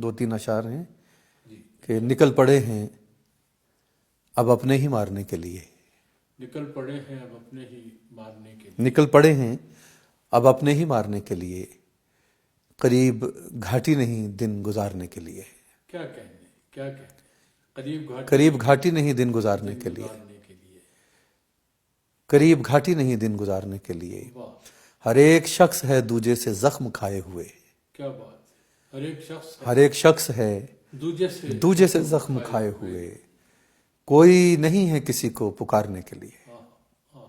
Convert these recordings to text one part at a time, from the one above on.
2-3 اشعار ہیں جی کہ نکل پڑے ہیں اب اپنے ہی مارنے کے لیے، نکل پڑے ہیں اب اپنے ہی مارنے کے لیے، نکل پڑے ہیں اب اپنے ہی مارنے کے لیے، قریب گھاٹی نہیں دن گزارنے کے لیے، کیا کہنے کیا کہنے، قریب گھاٹی قریب گھاٹی نہیں دن گزارنے کے لیے، گزارنے کے لیے، قریب گھاٹی نہیں دن گزارنے کے لیے، واہ ہر ایک شخص ہے دوجے سے زخم کھائے ہوئے، کیا بات ہے، ہر ایک شخص ہر ایک شخص ہے دوجے سے زخم کھائے ہوئے، کوئی نہیں ہے کسی کو پکارنے کے لیے، ہاں ہاں،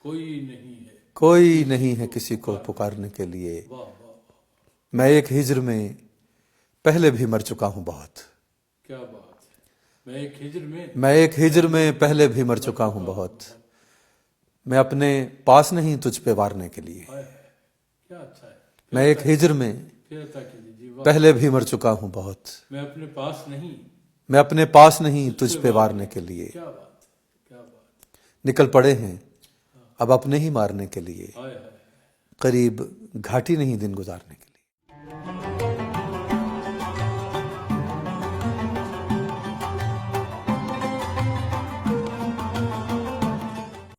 کوئی نہیں ہے، کوئی نہیں ہے کسی کو پکارنے کے لیے، واہ واہ واہ، میں ایک ہجر میں پہلے بھی مر چکا ہوں بہت، کیا بات ہے، میں ایک ہجر میں میں ایک ہجر میں پہلے بھی مر چکا ہوں بہت، میں اپنے پاس نہیں تجھ پہ وارنے کے لیے، ہائے ہائے، کیا اچھا ہے، میں ایک ہجر میں پھر عطا کیجیے جی، واہ، پہلے بھی مر چکا ہوں بہت، میں اپنے پاس نہیں، میں اپنے پاس نہیں تجھ پہ وارنے کے لیے، کیا بات ہے، کیا بات ہے، نکل پڑے ہیں اب اپنے ہی مارنے کے لیے، ہائے ہائے، قریب گھاٹی نہیں دن گزارنے کے لیے۔